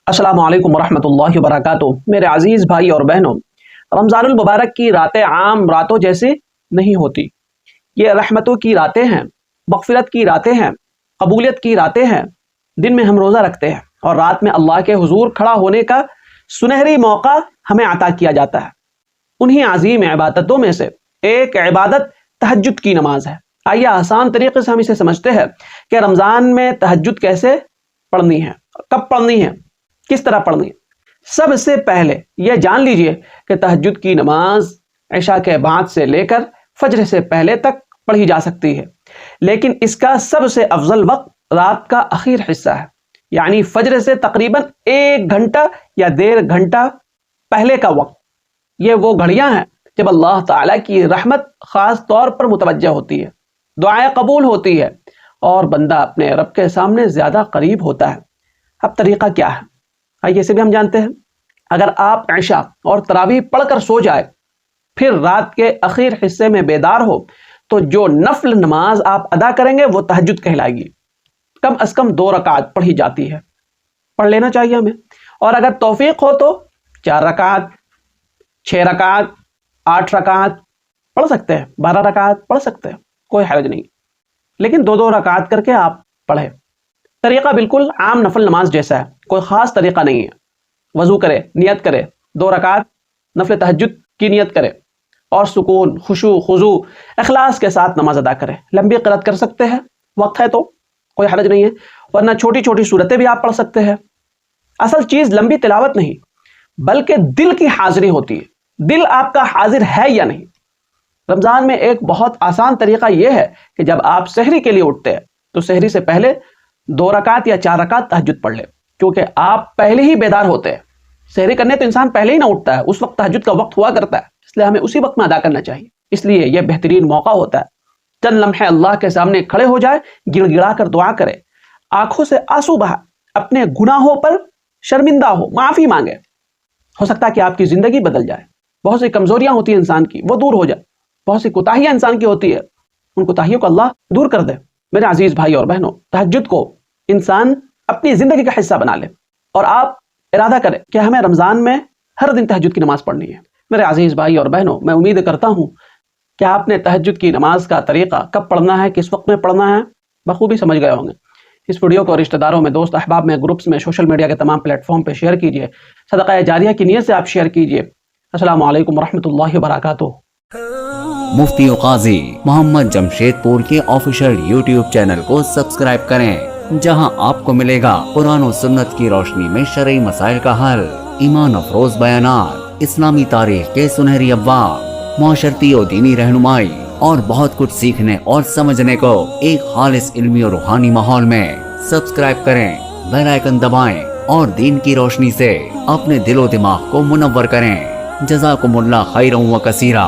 अस्सलामु अलैकुम वरहमतुल्लाहि वबरकातुहू। मेरे अजीज़ भाई और बहनों, रमज़ानुल मुबारक की रातें आम रातों जैसी नहीं होती। ये रहमतों की रातें हैं, मग़फ़िरत की रातें हैं, कबूलियत की रातें हैं। दिन में हम रोज़ा रखते हैं और रात में अल्लाह के हुज़ूर खड़ा होने का सुनहरी मौका हमें अता किया जाता है। उन्हीं अज़ीम इबादतों में से एक इबादत तहज्जुद की नमाज है। आइए आसान तरीके से हम इसे समझते हैं कि रमज़ान में तहज्जुद कैसे पढ़नी है, कब पढ़नी है, किस तरह पढ़नी है। सबसे पहले यह जान लीजिए कि तहज्जुद की नमाज इशा के बाद से लेकर फजर से पहले तक पढ़ी जा सकती है, लेकिन इसका सबसे अफजल वक्त रात का आखिर हिस्सा है, यानी फजर से तकरीबन 1 घंटा या 1.5 घंटा पहले का वक्त। ये वो घड़ियां हैं जब अल्लाह ताला की रहमत खास तौर पर मुतवज्जह होती है, दुआएं कबूल होती है और बंदा अपने रब के सामने ज्यादा करीब होता है। अब तरीका क्या है, आइए इसे भी हम जानते हैं। अगर आप इशा और तरावीह पढ़कर सो जाए, फिर रात के आखिर हिस्से में बेदार हो, तो जो नफल नमाज आप अदा करेंगे वो तहज्जुद कहलाएगी। कम अज कम 2 रकात पढ़ी जाती है, पढ़ लेना चाहिए हमें। और अगर तौफीक हो तो 4 रकात, 6 रकात, 8 रकात पढ़ सकते हैं, 12 रकात पढ़ सकते हैं, कोई हर्ज नहीं। लेकिन 2-2 रकात करके आप पढ़े। तरीका बिल्कुल आम नफल नमाज जैसा है, कोई ख़ास तरीका नहीं है। वज़ू करे, नियत करे, 2 रकात नफल तहज्जुद की नियत करे और सुकून, खुशू, खुजू, इखलास के साथ नमाज अदा करे। लंबी क़िरात कर सकते हैं, वक्त है तो कोई हर्ज नहीं है, वरना छोटी छोटी सूरतें भी आप पढ़ सकते हैं। असल चीज़ लंबी तिलावत नहीं, बल्कि दिल की हाजिरी होती है। दिल आपका हाजिर है या नहीं। रमज़ान में एक बहुत आसान तरीका यह है कि जब आप सहरी के लिए उठते हैं तो सहरी से पहले 2 रकात या 4 रकात तहज्जुद पढ़ ले, क्योंकि आप पहले ही बेदार होते हैं। सहरी करने तो इंसान पहले ही ना उठता है, उस वक्त तहज्जुद का वक्त हुआ करता है, इसलिए हमें उसी वक्त में अदा करना चाहिए। इसलिए यह बेहतरीन मौका होता है। चंद लम्हे अल्लाह के सामने खड़े हो जाए, गिड़गिड़ा कर दुआ करे, आंखों से आंसू बहा, अपने गुनाहों पर शर्मिंदा हो, माफी मांगे। हो सकता है कि आपकी जिंदगी बदल जाए। बहुत सी कमजोरियां होती हैं इंसान की, वो दूर हो जाए। बहुत सी कोताहियां इंसान की होती है, उन कोताहियों को अल्लाह दूर कर दे। मेरे अजीज भाई और बहनों, तहज्जुद को इंसान अपनी जिंदगी का हिस्सा बना ले और आप इरादा करें कि हमें रमजान में हर दिन तहज्जुद की नमाज पढ़नी है। मेरे अजीज भाई और बहनों, मैं उम्मीद करता हूं कि आपने तहज्जुद की नमाज का तरीका, कब पढ़ना है, किस वक्त में पढ़ना है, बखूबी समझ गए होंगे। इस वीडियो को रिश्तेदारों में, दोस्त अहबाब में, ग्रुप्स में, सोशल मीडिया के तमाम प्लेटफॉर्म पर शेयर कीजिए। सदका जारिया की नीयत से आप शेयर कीजिए। अस्सलामु अलैकुम वरहमतुल्लाहि वबरकातुहू। मुफ्ती काजी मोहम्मद जमशेदपुर के ऑफिशियल यूट्यूब चैनल को सब्सक्राइब करें, जहां आपको मिलेगा कुरान और सुन्नत की रोशनी में शरई मसाइल का हल, ईमान अफरोज बयानात, इस्लामी तारीख के सुनहरी अब्वाब, माशरती और दीनी रहनुमाई और बहुत कुछ सीखने और समझने को एक खालिस इल्मी और रूहानी माहौल में। सब्सक्राइब करें, बेल आइकन दबाएं और दीन की रोशनी से अपने दिलो दिमाग को मुनव्वर करें। जज़ाकुमुल्लाह खैरन व कसीरा।